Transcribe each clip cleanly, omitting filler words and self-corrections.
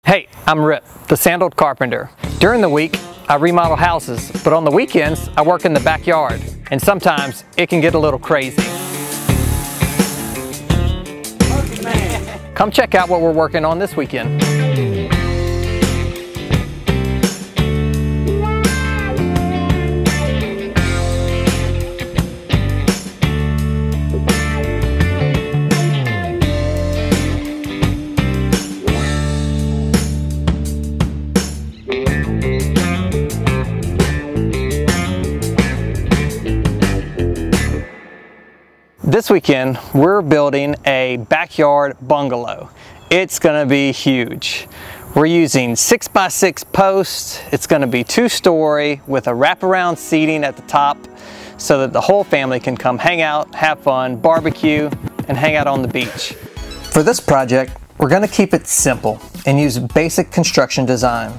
Hey, I'm Rip, the Sandeled Carpenter. During the week, I remodel houses, but on the weekends, I work in the backyard, and sometimes it can get a little crazy. Come check out what we're working on this weekend. This weekend, we're building a backyard bungalow. It's gonna be huge. We're using 6x6 posts. It's gonna be 2-story with a wraparound seating at the top so that the whole family can come hang out, have fun, barbecue, and hang out on the beach. For this project, we're gonna keep it simple and use basic construction design.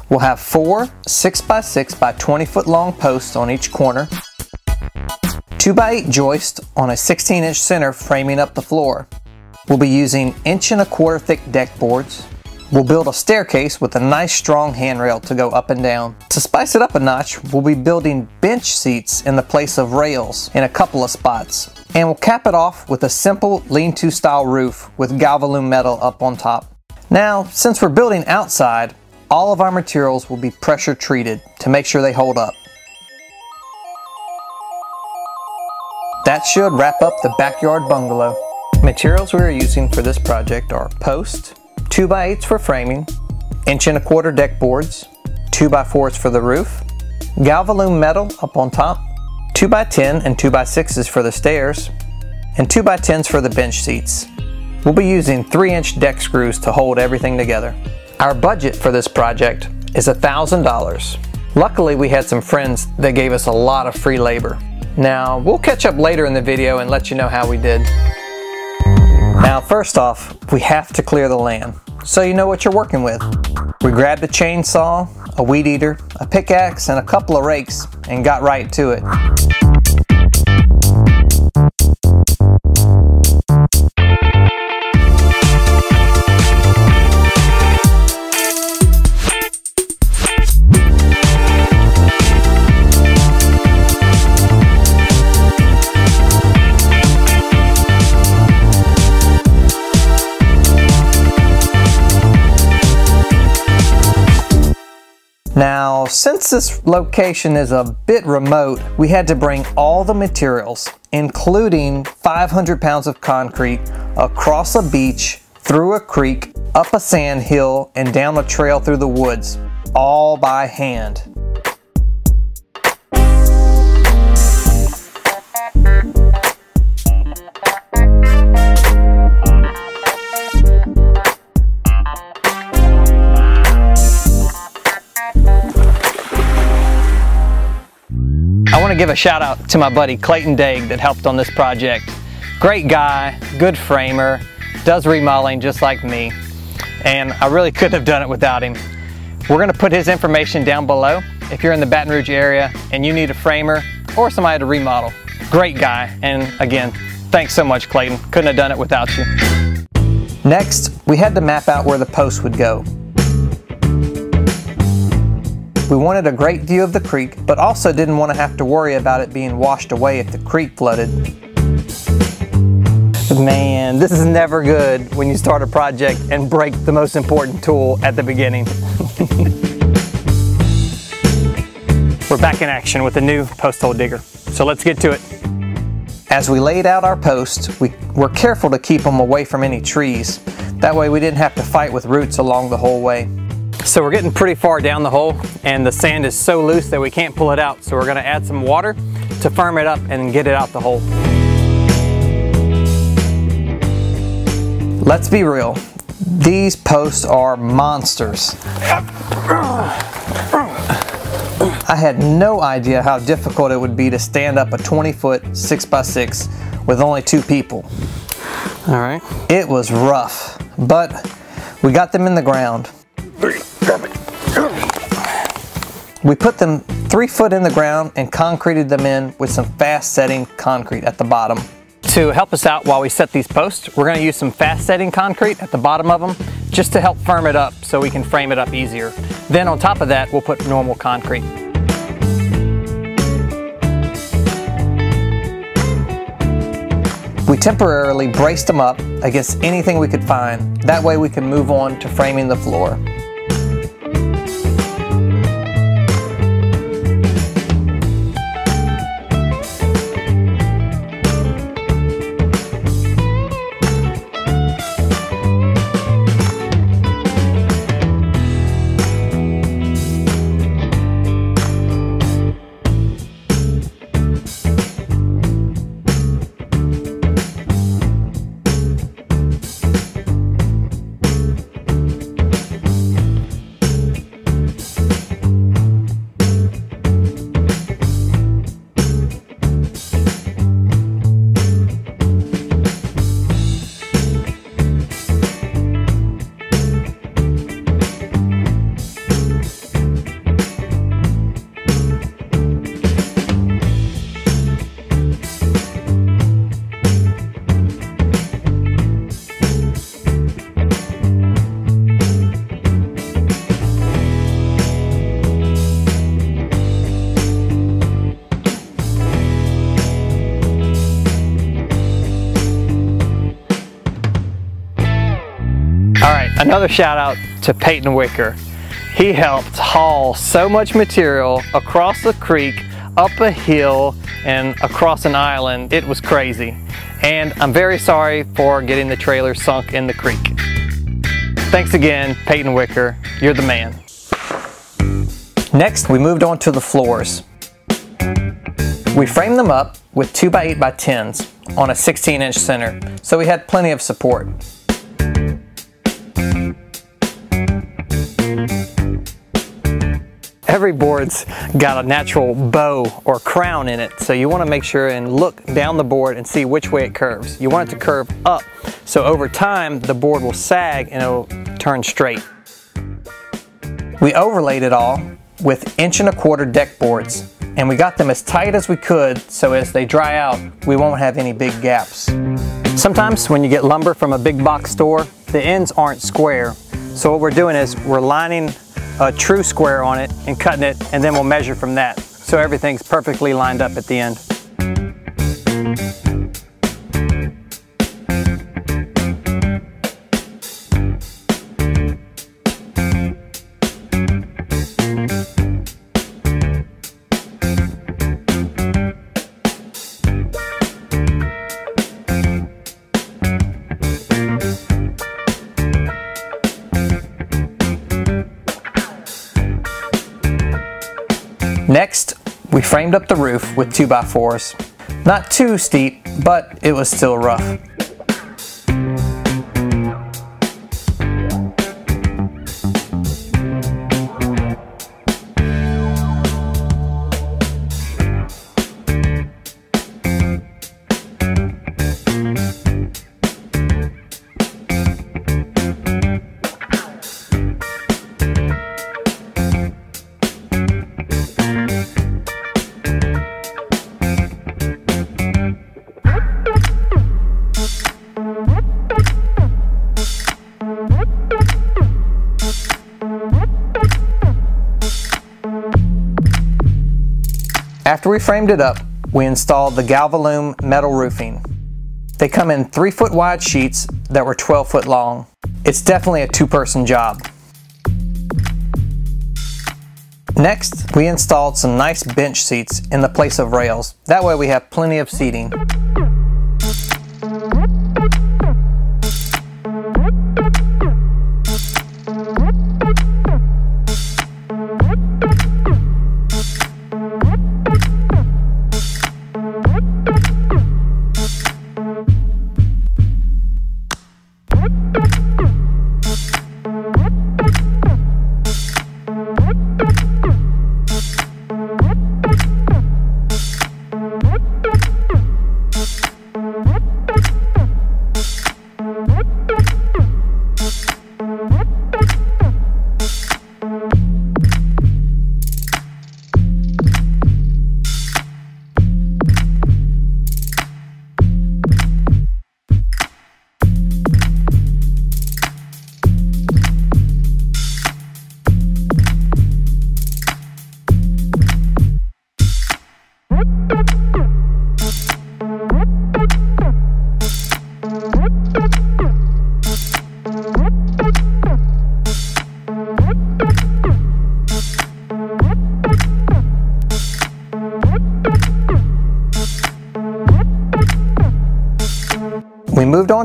We'll have 4 6x6 by 20 foot long posts on each corner, 2x8 joist on a 16-inch center framing up the floor. We'll be using 1.25 inch thick deck boards. We'll build a staircase with a nice strong handrail to go up and down. To spice it up a notch, we'll be building bench seats in the place of rails in a couple of spots. And we'll cap it off with a simple lean-to style roof with galvalume metal up on top. Now, since we're building outside, all of our materials will be pressure treated to make sure they hold up. That should wrap up the backyard bungalow. Materials we are using for this project are post, 2x8s for framing, 1.25 inch deck boards, 2x4s for the roof, galvalume metal up on top, 2x10 and 2x6s for the stairs, and 2x10s for the bench seats. We'll be using 3-inch deck screws to hold everything together. Our budget for this project is $1,000. Luckily, we had some friends that gave us a lot of free labor. Now, we'll catch up later in the video and let you know how we did. Now, first off, we have to clear the land, so you know what you're working with. We grabbed a chainsaw, a weed eater, a pickaxe, and a couple of rakes, and got right to it. Now, since this location is a bit remote, we had to bring all the materials, including 500 pounds of concrete, across a beach, through a creek, up a sand hill, and down a trail through the woods, all by hand. I want to give a shout out to my buddy Clayton Daig that helped on this project. Great guy, good framer, does remodeling just like me, and I really couldn't have done it without him. We're going to put his information down below if you're in the Baton Rouge area and you need a framer or somebody to remodel. Great guy, and again, thanks so much, Clayton. Couldn't have done it without you. Next, we had to map out where the post would go. We wanted a great view of the creek, but also didn't want to have to worry about it being washed away if the creek flooded. Man, this is never good when you start a project and break the most important tool at the beginning. We're back in action with a new post hole digger, so let's get to it. As we laid out our posts, we were careful to keep them away from any trees. That way we didn't have to fight with roots along the whole way. So we're getting pretty far down the hole and the sand is so loose that we can't pull it out. So we're gonna add some water to firm it up and get it out the hole. Let's be real, these posts are monsters. I had no idea how difficult it would be to stand up a 20-foot 6x6 with only 2 people. All right. It was rough, but we got them in the ground. We put them 3 foot in the ground and concreted them in with some fast setting concrete at the bottom. To help us out while we set these posts, we're going to use some fast setting concrete at the bottom of them just to help firm it up so we can frame it up easier. Then on top of that, we'll put normal concrete. We temporarily braced them up against anything we could find. That way we can move on to framing the floor. Another shout out to Peyton Wicker. He helped haul so much material across the creek, up a hill, and across an island. It was crazy. And I'm very sorry for getting the trailer sunk in the creek. Thanks again, Peyton Wicker. You're the man. Next, we moved on to the floors. We framed them up with 2x8x10s on a 16-inch center, so we had plenty of support. Every board's got a natural bow or crown in it, so you want to make sure and look down the board and see which way it curves. You want it to curve up, so over time the board will sag and it'll turn straight. We overlaid it all with 1.25 inch deck boards, and we got them as tight as we could so as they dry out we won't have any big gaps. Sometimes when you get lumber from a big box store, the ends aren't square, so what we're doing is we're lining a true square on it and cutting it, and then we'll measure from that so everything's perfectly lined up at the end. Next, we framed up the roof with 2x4s. Not too steep, but it was still rough. After we framed it up, we installed the Galvalume metal roofing. They come in 3-foot wide sheets that were 12 foot long. It's definitely a two-person job. Next, we installed some nice bench seats in the place of rails. That way we have plenty of seating.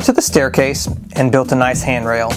onto the staircase and built a nice handrail.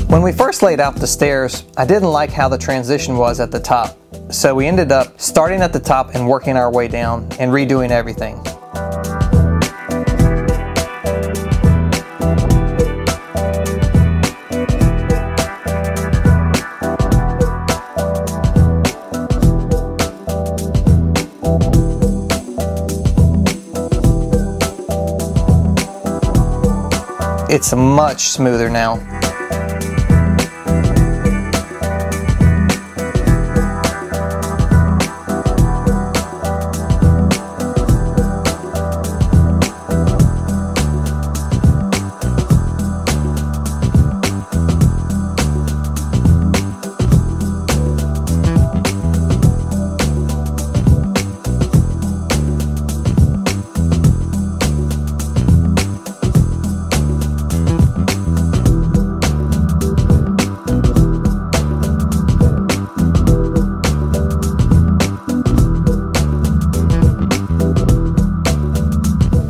When we first laid out the stairs, I didn't like how the transition was at the top, so we ended up starting at the top and working our way down and redoing everything. It's much smoother now.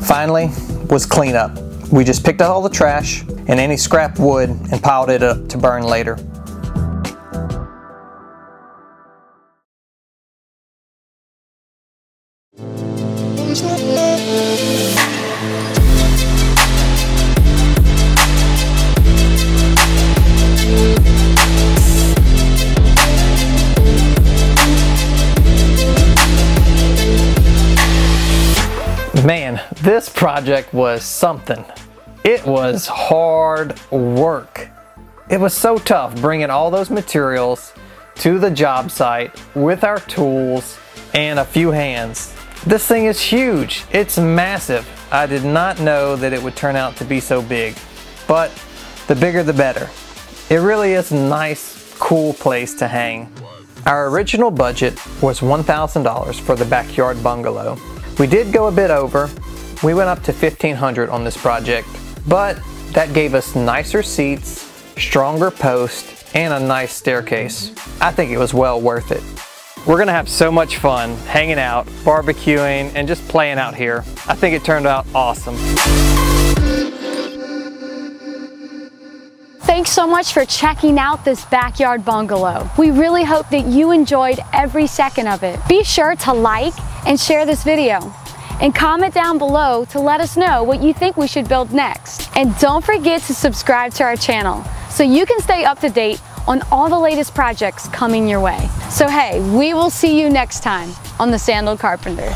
Finally was cleanup. We just picked up all the trash and any scrap wood and piled it up to burn later. Man, this project was something. It was hard work. It was so tough bringing all those materials to the job site with our tools and a few hands. This thing is huge. It's massive. I did not know that it would turn out to be so big, but the bigger the better. It really is a nice, cool place to hang. Our original budget was $1,000 for the backyard bungalow. We did go a bit over. We went up to $1,500 on this project, but that gave us nicer seats, stronger posts, and a nice staircase. I think it was well worth it. We're gonna have so much fun hanging out, barbecuing, and just playing out here. I think it turned out awesome. Thanks so much for checking out this backyard bungalow. We really hope that you enjoyed every second of it. Be sure to like and share this video, and comment down below to let us know what you think we should build next. And don't forget to subscribe to our channel so you can stay up to date on all the latest projects coming your way. So hey, we will see you next time on the Sandeled Carpenter.